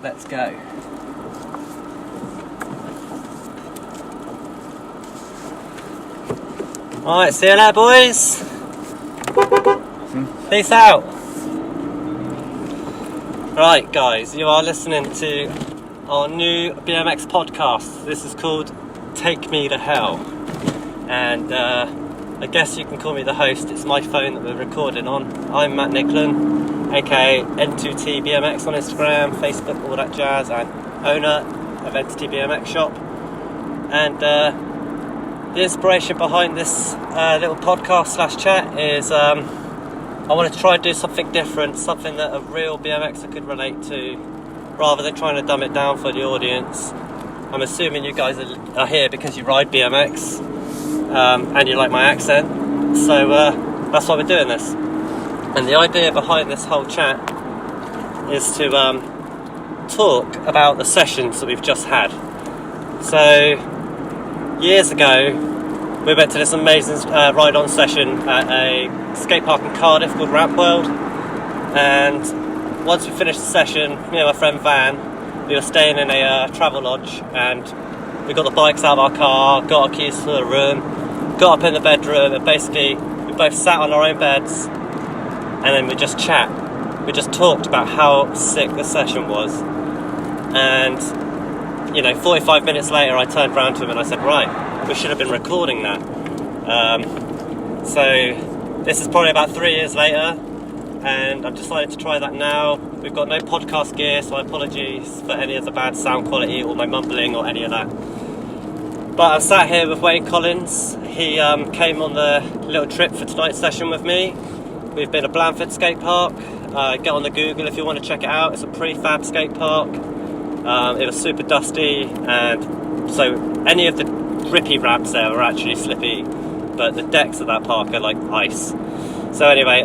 let's go. Alright, see you later, boys. Peace out. Right, guys, you are listening to our new BMX podcast. This is called Take Me to Hell. And I guess you can call me the host. It's my phone that we're recording on. I'm Matt Nicklen, aka N2T Bmx on Instagram, Facebook, all that jazz, and owner of N2T Bmx shop. And the inspiration behind this little podcast / chat is I wanted to try and do something different, something that a real BMXer could relate to, rather than trying to dumb it down for the audience. I'm assuming you guys are here because you ride BMX and you like my accent, so that's why we're doing this. And the idea behind this whole chat is to talk about the sessions that we've just had. So years ago we went to this amazing ride-on session at a skate park in Cardiff called Ramp World, and once we finished the session, me and my friend Van, we were staying in a travel lodge, and we got the bikes out of our car, got our keys to the room, got up in the bedroom, and basically we both sat on our own beds, and then we just chat. We just talked about how sick the session was, and 45 minutes later I turned around to him and I said, right, we should have been recording that. So this is probably about 3 years later, and I've decided to try that now. We've got no podcast gear, so apologies for any of the bad sound quality or my mumbling or any of that. But I'm sat here with Wayne Collins. He came on the little trip for tonight's session with me. We've been to Blandford Skate Park. Get on the Google if you want to check it out. It's a prefab skate park. It was super dusty, and so any of the grippy ramps there were actually slippy, but the decks of that park are like ice. So anyway,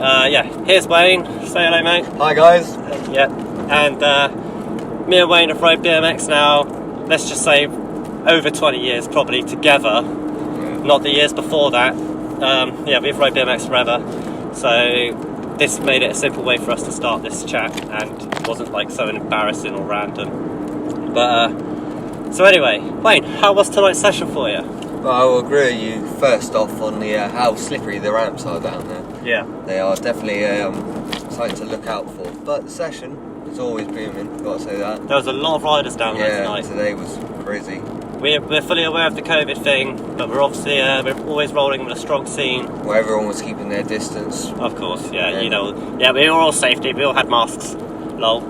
here's Wayne. Say hello, mate. Hi, guys. And me and Wayne have rode BMX now, let's just say over 20 years probably together, not the years before that. We've rode BMX forever, so this made it a simple way for us to start this chat, and it wasn't like so embarrassing or random. But so anyway, Wayne, how was tonight's session for you? Well, I will agree with you first off on the how slippery the ramps are down there. Yeah. They are definitely something to look out for. But the session is always booming, got to say that. There was a lot of riders down there tonight. Yeah, today was crazy. We're fully aware of the COVID thing, but we're obviously we're always rolling with a strong scene. Where everyone was keeping their distance. Of course, yeah. We were all safety, we all had masks, lol.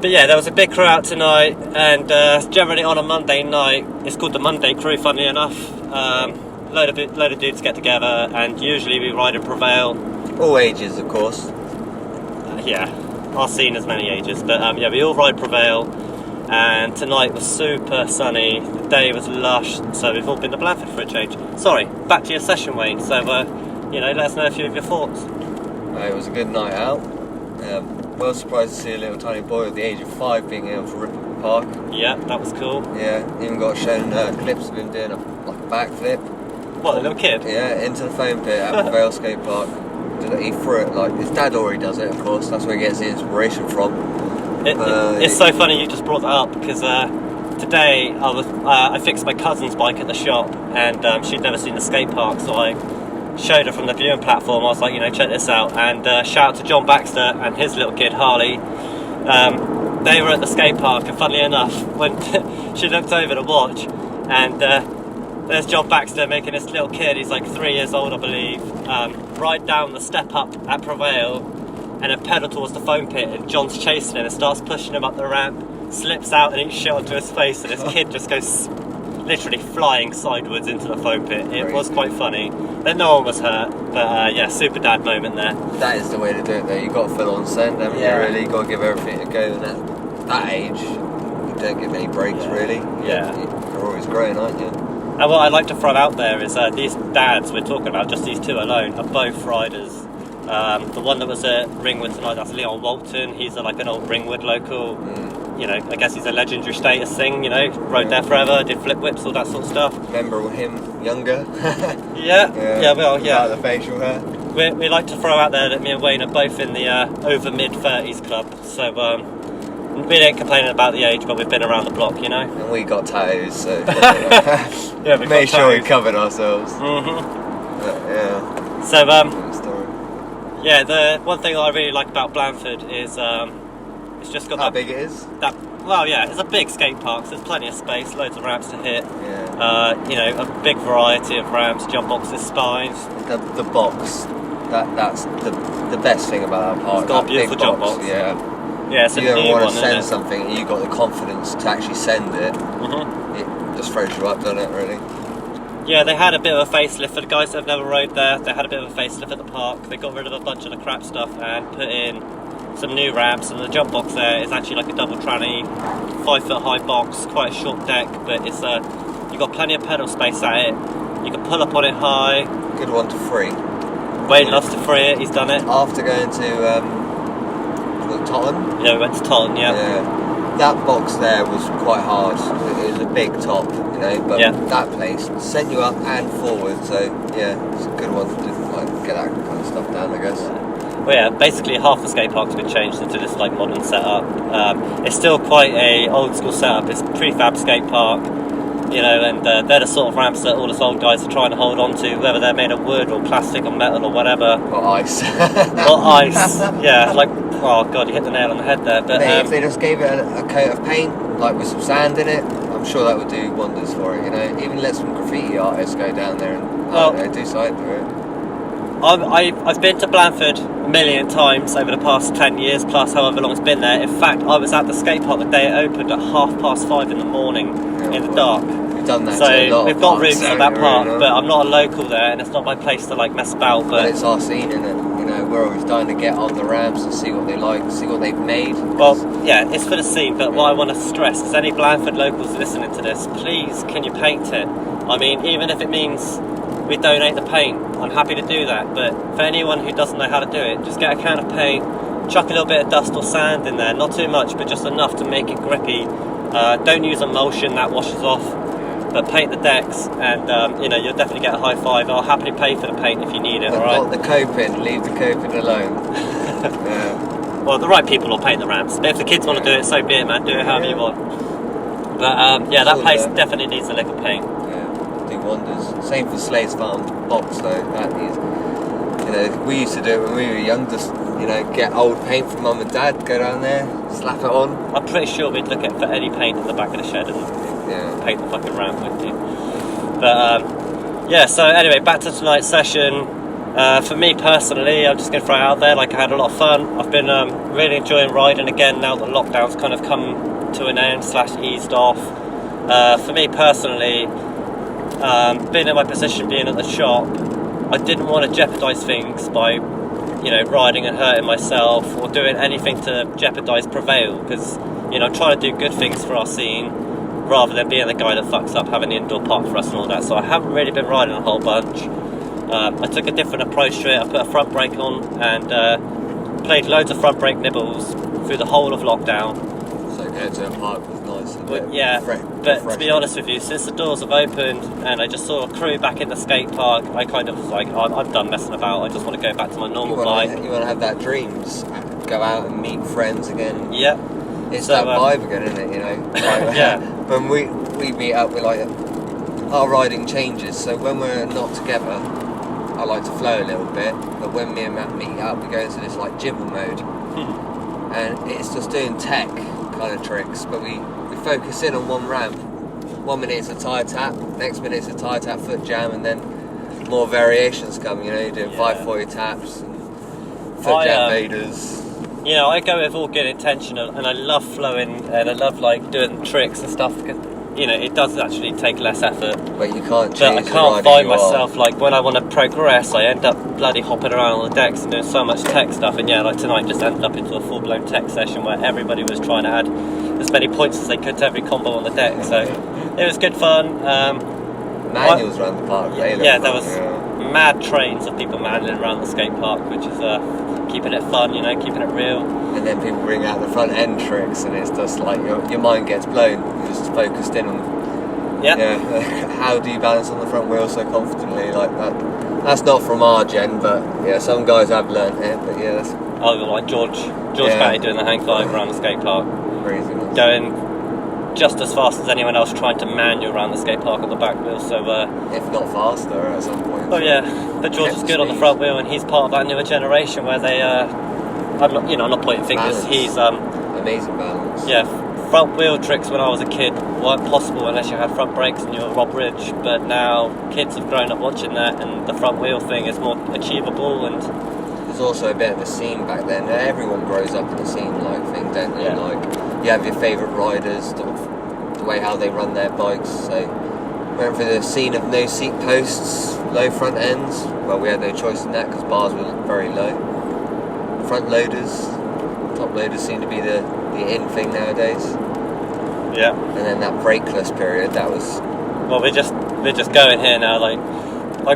But yeah, there was a big crew out tonight, and generally on a Monday night, it's called the Monday crew, funnily enough. Load of dudes get together, and usually we ride and prevail. All ages, of course. Our scene has many ages, but we all ride prevail, and tonight was super sunny, the day was lush, so we've all been to Blandford for a change. Sorry, back to your session, Wayne, so let us know a few of your thoughts. It was a good night out. Well surprised to see a little tiny boy at the age of 5 being able to rip up a park. Yeah, that was cool. Yeah, even got shown clips of him doing a backflip. What, a little kid? Yeah, into the foam pit at Vale Skate Park. He threw it like his dad already does it, of course. That's where he gets the inspiration from. It's so funny you just brought that up, because today I fixed my cousin's bike at the shop, and she'd never seen the skate park, so I showed her from the viewing platform. I was like, check this out, and shout out to John Baxter and his little kid Harley. They were at the skate park, and funnily enough, when she looked over to watch, and there's John Baxter making this little kid, he's like 3 years old I believe, ride down the step up at Prevail and then pedal towards the foam pit, and John's chasing him and starts pushing him up the ramp, slips out and eats shit onto his face, and his kid just goes literally flying sideways into the foam pit. It was quite funny. Then no one was hurt, but super dad moment there. That is the way to do it though. You've got to full on send, haven't you, really? You've got to give everything a go, and at that age you don't give any breaks really. You're always growing, aren't you? And what I'd like to throw out there is these dads we're talking about, just these two alone, are both riders. The one that was at Ringwood tonight, that's Leon Walton. He's an old Ringwood local. I guess he's a legendary status thing, rode there forever, did flip whips, all that sort of stuff. Remember him younger? Yeah. Without the facial hair. we like to throw out there that me and Wayne are both in the over mid-30s club, so we ain't complaining about the age, but we've been around the block, you know. And we got tattoos, so yeah, we made sure we covered ourselves. Yeah. So yeah, the one thing that I really like about Blandford is it's just got how big it is. Well, yeah, it's a big skate park, so there's plenty of space, loads of ramps to hit. Yeah. You know, a big variety of ramps, jump boxes, spines. The box, that's the best thing about that park. It's got a beautiful jump box. Yeah. Yeah, it's if you ever want to send something and you got the confidence to actually send it, it just throws you up, doesn't it, really? Yeah, they had a bit of a facelift for the guys that have never rode there. They had a bit of a facelift at the park. They got rid of a bunch of the crap stuff and put in some new ramps, and the jump box there is actually like a double tranny, 5 foot high box, quite a short deck, but it's you've got plenty of pedal space at it. You can pull up on it high. Good one to free. Wayne loves to free it, he's done it. After going to Tottenham? Yeah, we went to Tottenham, yeah. That box there was quite hard. It was a big top, you know, but that place sent you up and forward, so yeah, it's a good one to get that kind of stuff down, I guess. Well, yeah, basically half the skate park's been changed into this like modern setup. It's still quite a old school setup. It's a prefab skate park, you know, and they're the sort of ramps that all us old guys are trying to hold on to, whether they're made of wood or plastic or metal or whatever. Or ice. Or ice, yeah, like, oh god, you hit the nail on the head there. But if they just gave it a coat of paint, like with some sand in it, I'm sure that would do wonders for it, you know. Even let some graffiti artists go down there and do something to it. I've been to Blandford a million times over the past 10 years plus, however long it's been there. In fact, I was at the skate park the day it opened at 5:30 in the morning in the dark. We've done that. So we've got rooms at that park, really, but I'm not a local there, and it's not my place to like mess about. But it's our scene, isn't it? You know, we're always dying to get on the ramps and see what they like, see what they've made. Well, yeah, it's for the scene. But what I want to stress is, any Blandford locals listening to this, please, can you paint it? I mean, even if it means we donate the paint, I'm happy to do that. But for anyone who doesn't know how to do it, just get a can of paint, chuck a little bit of dust or sand in there, not too much, but just enough to make it grippy. Don't use emulsion, that washes off, but paint the decks, and you know, you'll definitely get a high five. I'll happily pay for the paint if you need it. Not the coping, leave the coping alone. Yeah. Well, the right people will paint the ramps, but if the kids want to do it, so be it, man, do it however you want. But yeah, that place definitely needs a lick of paint. Do wonders. Same for Slade's Farm box though. That is, you know, we used to do it when we were young. Just, you know, get old paint from mum and dad, go down there, slap it on. I'm pretty sure we'd look for any paint in the back of the shed and paint the fucking ramp with you. But yeah. So anyway, back to tonight's session. For me personally, I'm just going to throw it out there. Like, I had a lot of fun. I've been really enjoying riding again now that lockdown's kind of come to an end / eased off. For me personally, being in my position, being at the shop, I didn't want to jeopardise things by, you know, riding and hurting myself or doing anything to jeopardise Prevail, because, you know, I'm trying to do good things for our scene rather than being the guy that fucks up having the indoor park for us and all that. So I haven't really been riding a whole bunch. I took a different approach to it. I put a front brake on and played loads of front brake nibbles through the whole of lockdown. So going to a park was nice. But yeah, but to be honest with you, since the doors have opened and I just saw a crew back in the skate park, I kind of was like, I'm done messing about. I just want to go back to my normal bike. You want to have that dreams, go out and meet friends again. Yeah, it's that vibe again, isn't it? You know, like, yeah. When we meet up, we like our riding changes. So when we're not together, I like to flow a little bit. But when me and Matt meet up, we go into this like gibble mode, and it's just doing tech kind of tricks, but we focus in on one ramp. 1 minute it's a tyre tap, next minute it's a tyre tap foot jam, and then more variations come, you know, you're doing 540 taps and foot jam vaders. You know, I go with all good intention, and I love flowing, and I love like doing tricks and stuff, because, you know, it does actually take less effort. But you can't change. But I can't find myself, like, when I want to progress, I end up bloody hopping around on the decks and doing so much tech stuff. And yeah, like tonight just ended up into a full-blown tech session where everybody was trying to add as many points as they could to every combo on the deck. So it was good fun. Manuals around the park. Yeah, there was mad trains of people manualing around the skate park, which is keeping it fun, you know, keeping it real. And then people bring out the front end tricks, and it's just like your mind gets blown. You're just focused in on How do you balance on the front wheel so confidently like that? That's not from our gen, but yeah, some guys have learnt it. But yeah, that's like George Batty doing the hang glide around the skate park, craziness. Going just as fast as anyone else trying to manual around the skate park on the back wheel. So if not faster at some point. Oh yeah, but George is good on the front wheel, and he's part of that newer generation where they. I'm not pointing fingers. Balance. He's amazing balance. Yeah, front wheel tricks when I was a kid weren't possible unless you had front brakes and you were Rob Ridge. But now kids have grown up watching that, and the front wheel thing is more achievable. And there's also a bit of a scene back then. Everyone grows up in the scene-like thing, don't they? Yeah. Like you have your favourite riders, the way how they run their bikes. So went for the scene of no seat posts, low front ends. Well, we had no choice in that because bars were very low. Front loaders, top loaders seem to be the in thing nowadays. Yeah. And then that brakeless period, that was. Well, we're just going here now. Like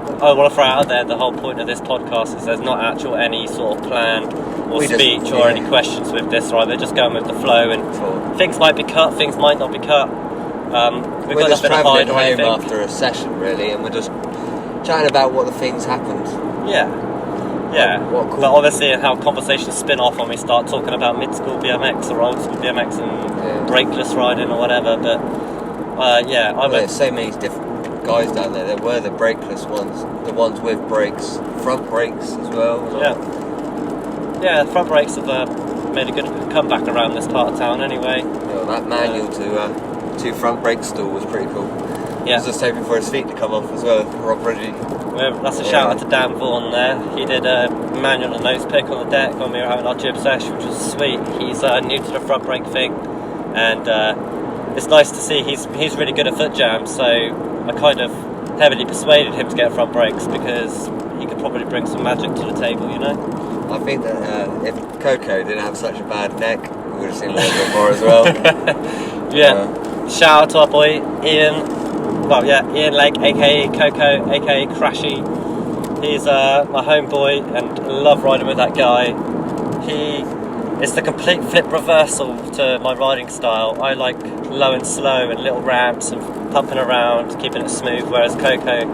I want to throw out there, the whole point of this podcast is there's not actual any sort of plan or speech or any questions with this, right? We're just going with the flow, and things might be cut, things might not be cut. We're got just nothing to hide travelling or home anything. after a session, really, and we're just chatting about what the things happened. Yeah. What cool. But obviously how conversations spin off when we start talking about mid-school BMX or old-school BMX and brakeless riding or whatever. But there's so many different guys down there. There were the brakeless ones, the ones with brakes, front brakes as well. Yeah, front brakes have made a good comeback around this part of town anyway. Yeah, that manual to front brake stall was pretty cool. Yeah. I was just hoping for his feet to come off as well, Rob Ridge. That's a shout out to Dan Vaughan there. He did a manual and nose pick on the deck when we were having our jib sesh, which was sweet. He's new to the front brake thing, and it's nice to see he's really good at foot jams. So I kind of heavily persuaded him to get front brakes because he could probably bring some magic to the table, you know. I think that if Coco didn't have such a bad neck, we would have seen a little bit more as well. Shout out to our boy Ian. Well, Ian Lake, aka Coco, aka Crashy. He's my homeboy, and I love riding with that guy. It's the complete flip reversal to my riding style. I like low and slow and little ramps and pumping around, keeping it smooth, whereas Coco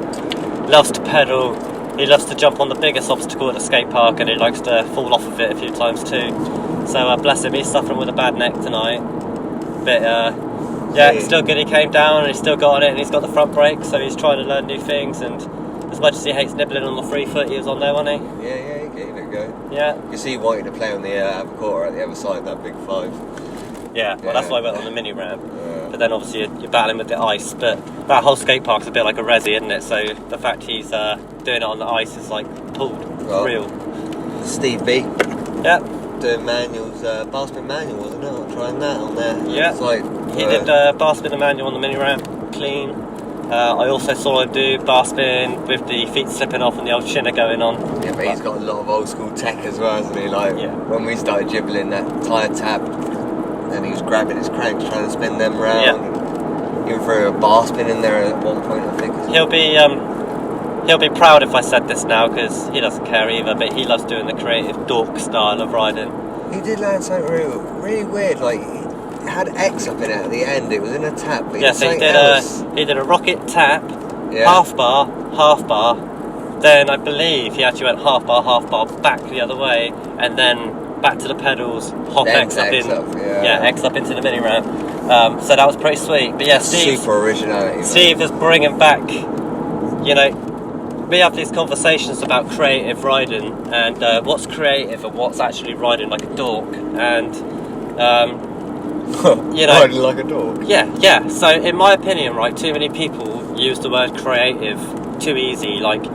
loves to pedal. He loves to jump on the biggest obstacle at the skate park, and he likes to fall off of it a few times too. So bless him, he's suffering with a bad neck tonight. But it's still good he came down and he's still got on it, and he's got the front brake, so he's trying to learn new things. And as much as he hates nibbling on the free foot, he was on there, wasn't he? Yeah, he gave it a go. Yeah. You see he wanted to play on the quarter at the other side, that big 5. Yeah, well that's why I went on the mini ramp. But then obviously you're battling with the ice, but that whole skate park's a bit like a resi, isn't it? So the fact he's doing it on the ice is like pulled, real. Steve B. Yeah. Doing manuals, bar spin manual, wasn't it? Trying that on there. Yeah. It's like, he did bar spin and manual on the mini ramp, clean. I also saw him do bar spin with the feet slipping off and the old shinner going on. Yeah, but he's got a lot of old school tech as well, hasn't he? Like when we started jibbling that tyre tap, and he was grabbing his cranks trying to spin them round. Yeah. Even threw a bar spin in there at one point, I think. He'll be proud if I said this now, because he doesn't care either, but he loves doing the creative dork style of riding. He did land something really weird, like it had X up in it at the end. It was in a tap. But So he did a rocket tap, yeah. half bar. Then I believe he actually went half bar, back the other way, and then back to the pedals, hop X up into the mini ramp. So that was pretty sweet. But yeah, super originality. Steve is bringing back, you know, we have these conversations about creative riding and what's creative and what's actually riding like a dork, and you know, riding like a dork. Yeah. So in my opinion, right, too many people use the word creative too easy. Like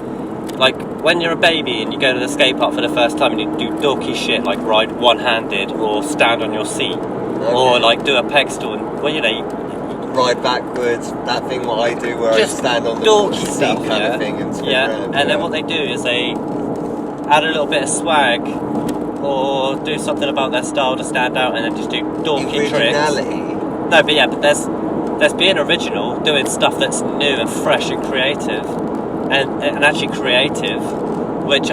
when you're a baby and you go to the skate park for the first time and you do dorky shit like ride one-handed or stand on your seat or like do a peg stall, and well, you know, ride backwards, that thing what I do where I stand on the dorky seat stuff, kind of thing and spin around. And then what they do is they add a little bit of swag or do something about their style to stand out, and then just do dorky tricks. No, but there's being original, doing stuff that's new and fresh and creative, and actually creative, which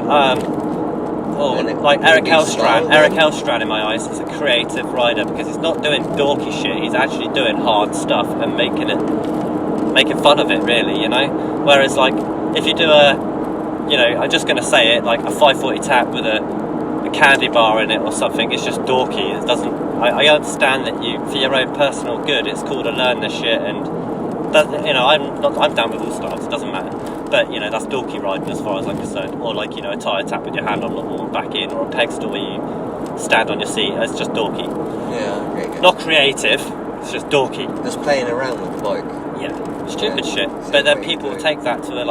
like Eric Hellstrand in my eyes is a creative rider, because he's not doing dorky shit, he's actually doing hard stuff and making it making fun of it, really, you know. Whereas like if you do I'm just going to say it, like a 540 tap with a candy bar in it or something, it's just dorky. It doesn't. I understand that for your own personal good, it's cool to learn this shit, and I'm down with all styles. It doesn't matter. But that's dorky riding as far as I'm concerned. Or like a tyre tap with your hand on the wall and back in, or a peg stool where you stand on your seat. It's just dorky. Yeah, okay. Not creative. It's just dorky. Just playing around with the bike. Yeah, stupid shit. But then people take that to a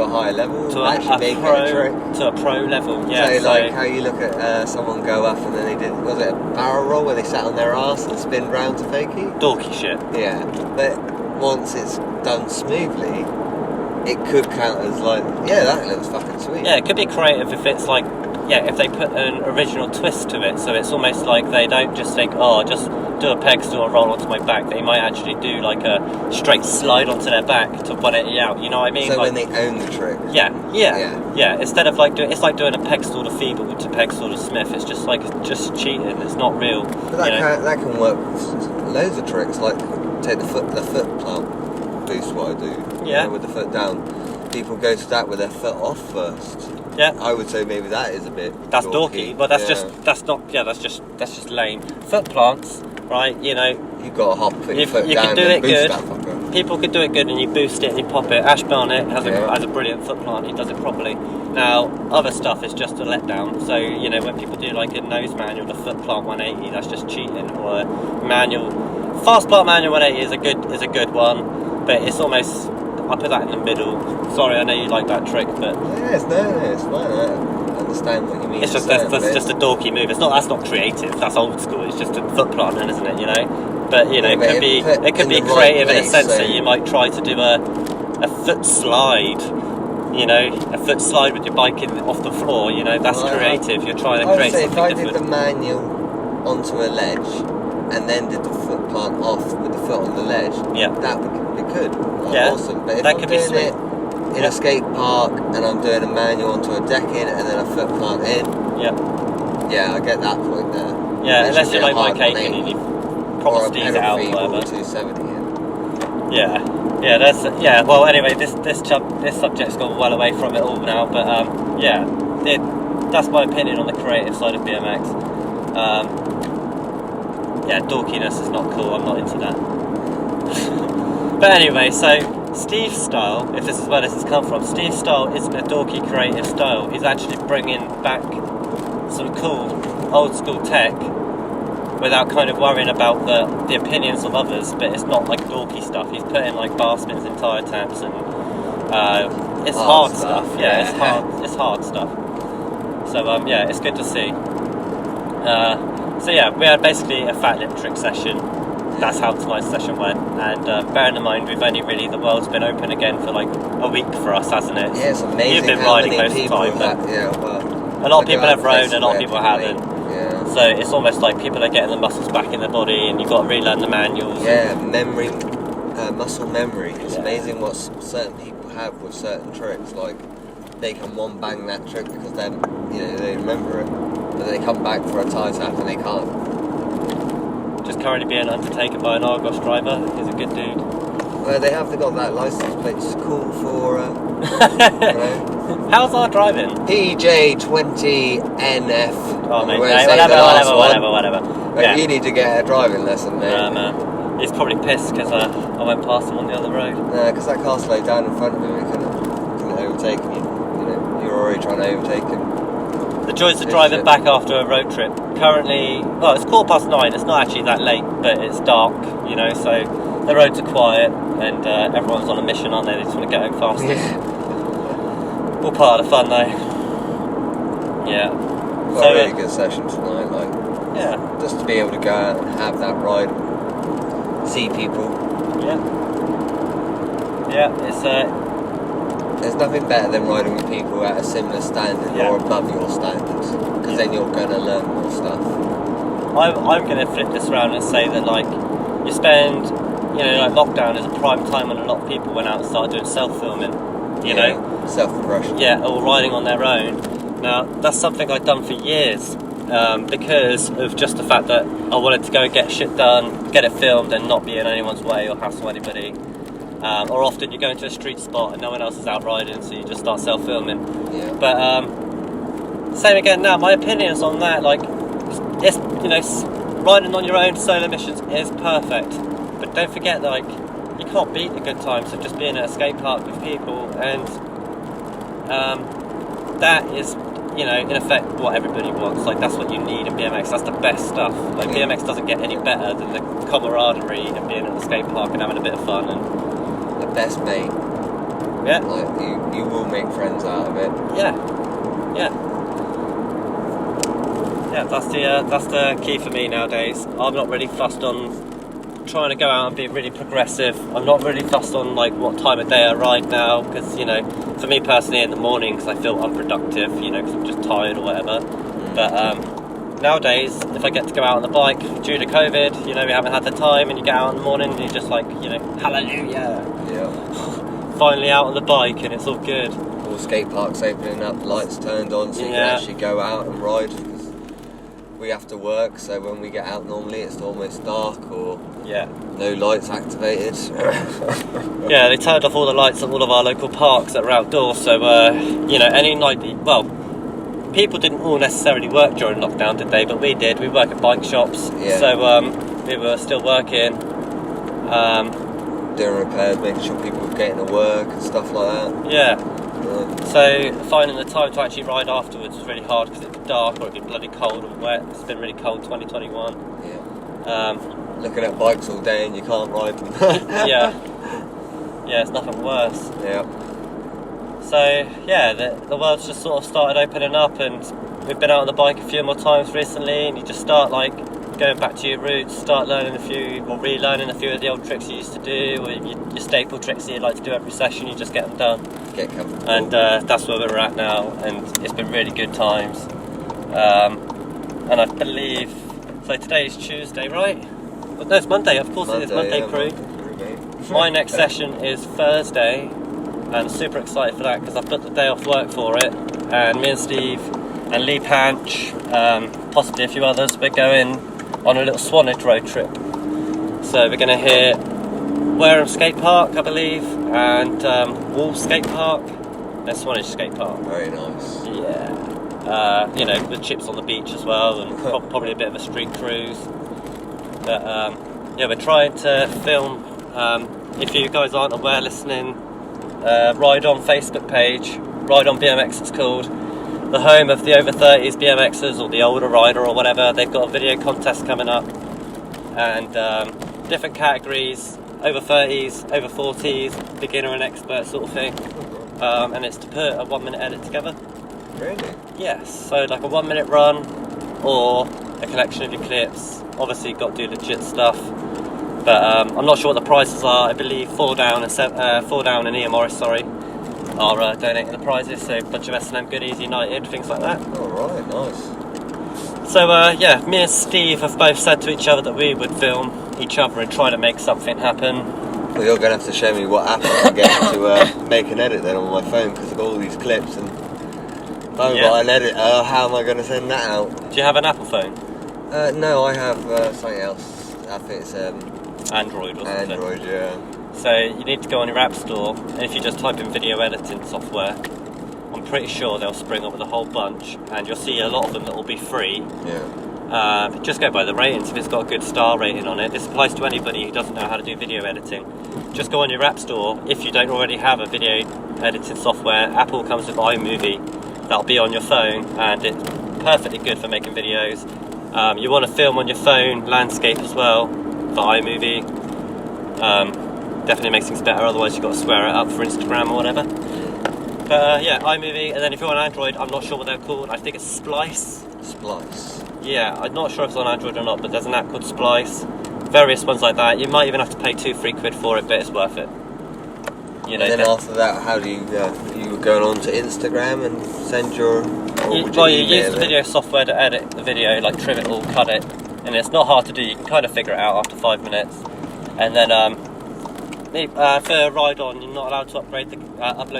higher level, to actually a make pro, it a trick. to a pro level. Yeah. So like how you look at someone go up and then was it a barrel roll where they sat on their arse and spin round to fakie? Dorky shit. Yeah, but once it's done smoothly, it could count as like, yeah, that looks fucking sweet. Yeah, it could be creative if it's like, if they put an original twist to it, so it's almost like they don't just think, just do a peg stool and roll onto my back. They might actually do like a straight slide onto their back to 180 out, you know what I mean? So like, when they own the trick. Yeah. Instead of like it's like doing a peg stool to Feeble to peg stool to Smith. It's just cheating. It's not real. But that can work with loads of tricks, like take the foot plant boost, what I do. Yeah. With the foot down. People go to that with their foot off first. Yeah. I would say maybe that is a bit That's dorky, but that's just lame. Foot plants, right? You've got to hop, put your foot you down can do and it boost good. that fucker. People can do it good and you boost it and you pop it. Ash Barnett has a brilliant foot plant, he does it properly. Now, other stuff is just a letdown. So, when people do like a nose manual, the foot plant 180, that's just cheating. Or a manual, fast plant manual 180 is a good one, but it's almost, I put that in the middle. Sorry, I know you like that trick, but yeah, it's fine. I understand what you mean. It's just that's just a dorky move. That's not creative. That's old school. It's just a foot plant, isn't it? But it could be creative in a sense that you might try to do a foot slide. A foot slide with your bike off the floor. That's creative. You're trying to create something different. I would say if I did the manual onto a ledge and then did the foot plant off with the foot on the ledge, that would be good. Awesome. But if that I'm could be doing sweet. it in a skate park and I'm doing a manual onto a decking and then a foot plant in, I get that point there. Yeah, unless you like my cake and you proper steez it out, whatever. 270 in. Yeah. Well, anyway, this subject's gone well away from it all now, but that's my opinion on the creative side of BMX. Dorkiness is not cool. I'm not into that. But anyway, so Steve's style, if this is where this has come from, Steve's style isn't a dorky creative style. He's actually bringing back some cool old school tech without kind of worrying about the opinions of others, but it's not like dorky stuff. He's putting like bar spins in tyre taps and it's hard stuff. It's hard stuff. So it's good to see. We had basically a fat lip trick session. That's how tonight's session went, and bearing in mind the world's been open again for like a week for us, hasn't it? Yeah, it's amazing. You've been riding most of the time, but a lot of people have rode, a lot of people haven't. Yeah. So it's almost like people are getting the muscles back in their body, and you've got to relearn the manuals. Yeah, muscle memory. It's amazing what certain people have with certain tricks. Like they can one bang that trick because then they remember it, but they come back for a tie tap and they can't. Just currently being undertaken by an Argos driver. He's a good dude. Well, they got that license plate. It's cool for. How's our driving? PJ20NF. Oh, mate, whatever. Yeah. You need to get a driving lesson, mate. Man. He's probably pissed because I went past him on the other road. No, because that car slowed down in front of him. He couldn't overtake him. You're already trying to overtake him. The joys of driving back after a road trip. Currently, it's 9:15. It's not actually that late, but it's dark, so the roads are quiet and everyone's on a mission, aren't they? They just want to get home faster. Yeah. All part of the fun, though. Yeah. Well, a really good session tonight, just to be able to go out and have that ride, see people. It's There's nothing better than riding with people at a similar standard or above your standards, because then you're going to learn more stuff. I'm going to flip this around and say that, like, you spend, lockdown is a prime time when a lot of people went out and started doing self-filming, you know? Self-progression. Yeah, or riding on their own. Now, that's something I've done for years, because of just the fact that I wanted to go and get shit done, get it filmed and not be in anyone's way or hassle anybody. or often you go into a street spot and no one else is out riding, so you just start self-filming. Yeah. But same again now. My opinions on that, like, it's, you know, riding on your own solo missions is perfect, but don't forget that, like, you can't beat the good times of just being at a skate park with people, and that is, you know, in effect what everybody wants. Like, that's what you need in BMX. That's the best stuff. Like, BMX doesn't get any better than the camaraderie of being at the skate park and having a bit of fun. And the best mate. Yeah. Like, you will make friends out of it. Yeah. That's the key for me nowadays. I'm not really fussed on trying to go out and be really progressive. I'm not really fussed on, like, what time of day I ride now, because, you know, for me personally, in the mornings I feel unproductive, you know, because I'm just tired or whatever. But nowadays, if I get to go out on the bike due to COVID, you know, we haven't had the time, and you get out in the morning and you're just like, you know, hallelujah. Yeah. Finally out on the bike, and it's all good. All skate parks opening up, lights turned on, so you can actually go out and ride. Because we have to work, so when we get out normally it's almost dark, or no lights activated. Yeah, they turned off all the lights at all of our local parks that are outdoors, so you know, any night, well, people didn't all necessarily work during lockdown, did they? But we did. We work at bike shops, so we were still working, doing repairs, making sure people were getting to work and stuff like that. So finding the time to actually ride afterwards was really hard, because it'd be dark or it'd be bloody cold or wet. It's been really cold 2021. Looking at bikes all day and you can't ride them. Yeah, it's nothing worse. So the world's just sort of started opening up, and we've been out on the bike a few more times recently, and you just start, like, going back to your roots, start learning relearning a few of the old tricks you used to do, or your staple tricks that you like to do every session. You just get them done. Get comfortable. And that's where we're at now, and it's been really good times. And I believe, so today's Tuesday, right? Well, no, it's Monday, of course. It is Monday, crew. My next session is Thursday, and I'm super excited for that, because I've booked the day off work for it, and me and Steve and Lee Panch, possibly a few others, we're going on a little Swanage road trip. So we're going to hit Wareham Skate Park, I believe, and Wall Skate Park, and Swanage Skate Park. Very nice. You know, with chips on the beach as well, and probably a bit of a street cruise. But we're trying to film, if you guys aren't aware listening, Ride On Facebook page, Ride On BMX it's called, the home of the over 30s BMXers, or the older rider or whatever. They've got a video contest coming up, and different categories, over 30s, over 40s, beginner and expert sort of thing, and it's to put a 1 minute edit together. Really? Yes, so like a 1 minute run, or a collection of your clips. Obviously you've got to do legit stuff, but I'm not sure what the prices are. I believe 4 Down and Ian Morris, are donating the prizes, so a bunch of S&M goodies, United, things like that. Alright, nice. So me and Steve have both said to each other that we would film each other and try to make something happen. Well, you're going to have to show me what app I can get to make an edit then on my phone, because I've got all these clips and I haven't got an editor. How am I going to send that out? Do you have an Apple phone? No, I have something else. I think it's Android or something. Android, yeah. So you need to go on your app store, and if you just type in video editing software, I'm pretty sure they'll spring up with a whole bunch, and you'll see a lot of them that will be free. Just go by the ratings. If it's got a good star rating on it, this applies to anybody who doesn't know how to do video editing. Just go on your app store. If you don't already have a video editing software, Apple comes with iMovie. That'll be on your phone, and it's perfectly good for making videos. You want to film on your phone landscape as well for iMovie. Definitely makes things better, otherwise you've got to square it up for Instagram or whatever. But iMovie, and then if you're on Android, I'm not sure what they're called. I think it's Splice. Splice. Yeah, I'm not sure if it's on Android or not, but there's an app called Splice. Various ones like that. You might even have to pay £2-3 for it, but it's worth it. You know. And then after that, how do you going on to Instagram and send your? You use the video software to edit the video, like trim it all, cut it, and it's not hard to do. You can kind of figure it out after 5 minutes. And then for Ride On, you're not allowed to upload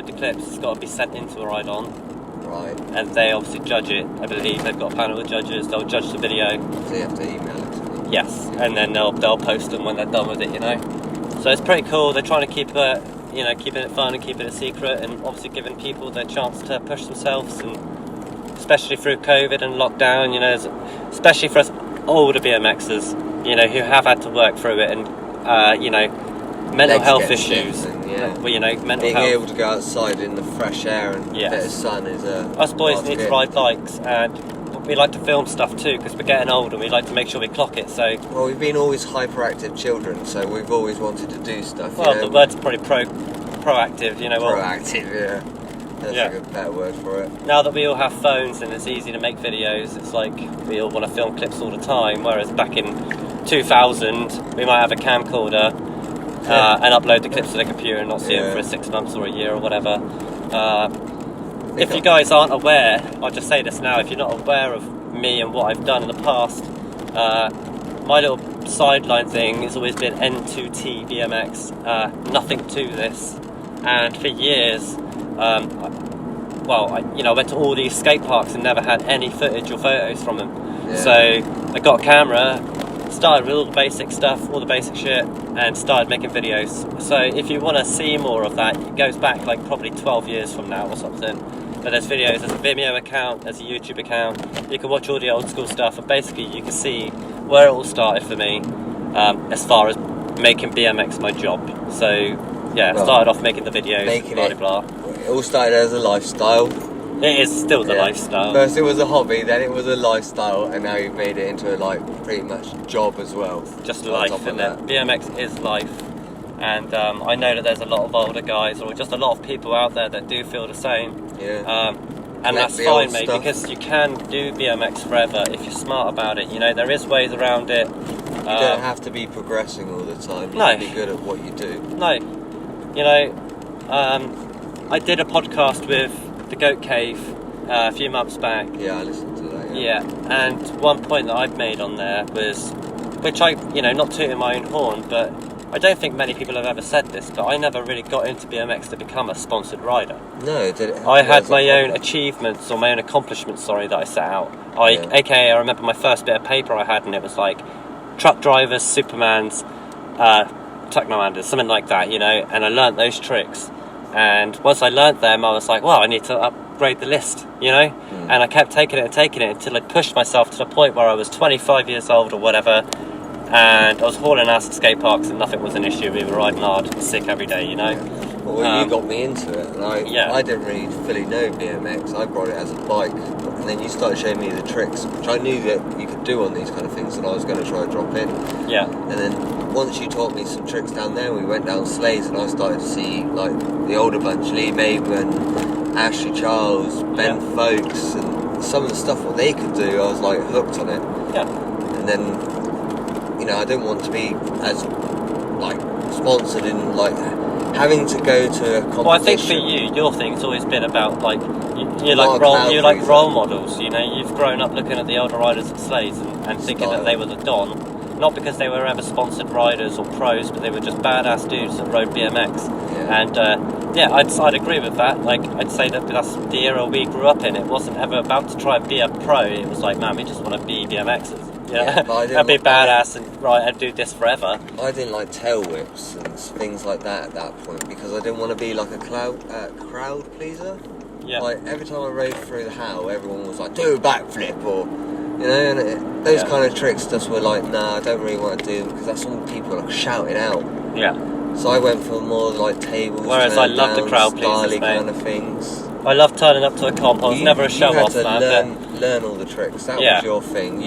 the clips. It's got to be sent into a Ride On. Right. And they obviously judge it. I believe they've got a panel of judges. They'll judge the video. So you have to email it to them. Yes, and then they'll post them when they're done with it. You know. So it's pretty cool. They're trying to keep it, keeping it fun and keeping it secret, and obviously giving people their chance to push themselves, and especially through COVID and lockdown, especially for us older BMXers, who have had to work through it, and mental health issues. Mental being health. able to go outside in the fresh air and Yes. bit of sun is Us boys hard need to get. ride bikes, and we like to film stuff too because we're getting old and we like to make sure we clock it. So, Well, we've been always hyperactive children, so we've always wanted to do stuff. well, the word's probably proactive. Proactive, yeah. That's Yeah. a good, better word for it. Now that we all have phones and it's easy to make videos, it's like we all want to film clips all the time. Whereas back in 2000, we might have a camcorder and upload the clips to the computer and not see it for 6 months or a year or whatever. If you guys aren't aware, I'll just say this now, if you're not aware of me and what I've done in the past, my little sideline thing has always been N2T Bmx, nothing to this, and for years, I went to all these skate parks and never had any footage or photos from them. Yeah. So I got a camera, started with all the basic stuff, all the basic shit, and started making videos. So if you want to see more of that, it goes back like probably 12 years from now or something. But there's videos, there's a Vimeo account, there's a YouTube account. You can watch all the old school stuff, and basically you can see where it all started for me, as far as making BMX my job. So yeah, started off making the videos, blah blah blah. It all started as a lifestyle. It is still the lifestyle. First it was a hobby, then it was a lifestyle, and now you've made it into a pretty much job as well. Just on life, top of and that. BMX is life. And I know that there's a lot of older guys, or just a lot of people out there that do feel the same. Yeah. And that's the old fine, mate, stuff. because you can do BMX forever if you're smart about it. There is ways around it. You don't have to be progressing all the time. You No. can be good at what you do. No. I did a podcast with the Goat Cave a few months back. Yeah, I listened to that. Yeah, and one point that I've made on there was, which I, not tooting my own horn, but I don't think many people have ever said this, but I never really got into BMX to become a sponsored rider. No, did it? I had my own achievements, or my own accomplishments, that I set out. AKA, I remember my first bit of paper I had, and it was like truck drivers, Supermans, Technomanders, something like that, and I learnt those tricks. And once I learnt them, I was like, well, I need to upgrade the list, And I kept taking it until I pushed myself to the point where I was 25 years old or whatever, and I was hauling ass at skate parks and nothing was an issue. We were riding hard, sick every day, Well, you got me into it, and I didn't really fully know BMX. I brought it as a bike, and then you started showing me the tricks, which I knew that you could do on these kind of things, and I was going to try to drop in. Yeah. And then once you taught me some tricks down there, we went down sleighs, and I started to see like the older bunch, Lee Maben, Ashley Charles, Ben Folks, and some of the stuff what they could do. I was like hooked on it. Yeah. And then, I didn't want to be as like sponsored in like having to go to a competition. Well, I think for you, your thing's always been about like you Not like a role models. You've grown up looking at the older riders at sleighs and thinking that they were the don, not because they were ever sponsored riders or pros, but they were just badass dudes that rode BMX. Yeah. And I'd agree with that. Like I'd say that that's the era we grew up in. It wasn't ever about to try and be a pro. It was like, man, we just want to be BMXers. Yeah, but I didn't and be like- badass and do this forever. I didn't like tail whips and things like that at that point because I didn't want to be like a crowd pleaser. Yeah. Like every time I rode through the How, everyone was like, do a backflip or, those kind of tricks just were like, nah, I don't really want to do them because that's all people are shouting out. Yeah. So I went for more like tables, Whereas I love the crowd pleasers, styly mate. kind of things. I love turning up to a comp. I was never a show off, You man. had to learn all the tricks. That was your thing.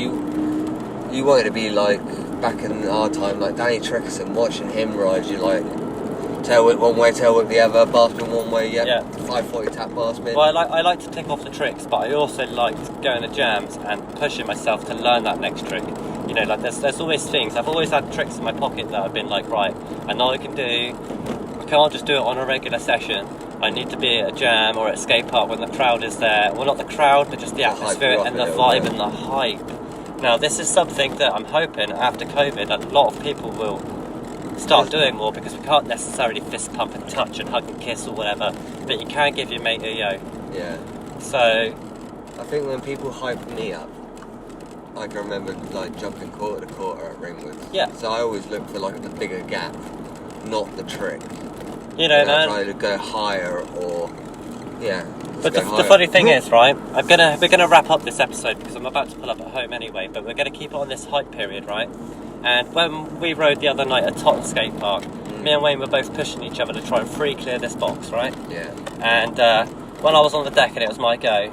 You wanted to be like back in our time, like Danny Trickerson. Watching him ride, you like tail whip one way, tail whip the other, bar spin one way. 540 tap bar spin. Well, I like to tick off the tricks, but I also liked going to jams and pushing myself to learn that next trick. Like there's always things. I've always had tricks in my pocket that I've been like, right, I know I can do. I can't just do it on a regular session. I need to be at a jam or at a skate park when the crowd is there. Well, not the crowd, but just the atmosphere and the vibe and the hype. Now, this is something that I'm hoping after COVID a lot of people will start doing more because we can't necessarily fist pump and touch and hug and kiss or whatever, but you can give your mate a yo. Yeah. So I think when people hype me up, I can remember like jumping quarter to quarter at Ringwood. Yeah. So I always look for like the bigger gap. not the trick. You know, man. Try to go higher or But the funny thing is, right? We're gonna wrap up this episode because I'm about to pull up at home anyway. But we're gonna keep it on this hype period, right? And when we rode the other night at Totton Skate Park, me and Wayne were both pushing each other to try and free clear this box, right? Yeah. And when I was on the deck and it was my go,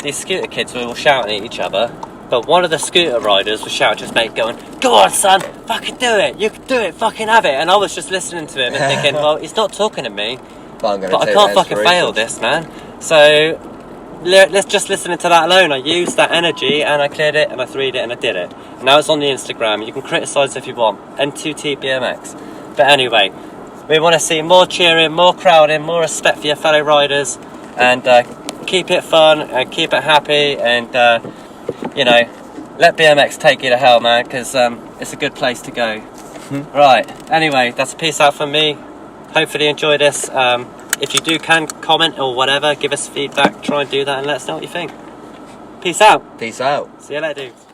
these scooter kids were all shouting at each other. But one of the scooter riders was shouting to his mate, going, "Go on, son, fucking do it! You can do it, fucking have it!" And I was just listening to him and thinking, well, he's not talking to me, but I can't fucking fail this, man. So let's just listen to that alone. I used that energy and I cleared it and I 3'd it and I did it. And now it's on the Instagram. You can criticise if you want. N2T Bmx. But anyway, we want to see more cheering, more crowding, more respect for your fellow riders, and keep it fun and keep it happy, and you know, let BMX take you to hell, man, because it's a good place to go. Right, anyway, that's a peace out from me. Hopefully you enjoy this. If you do, can comment or whatever, give us feedback, try and do that and let us know what you think. Peace out. Peace out. See you later, dudes.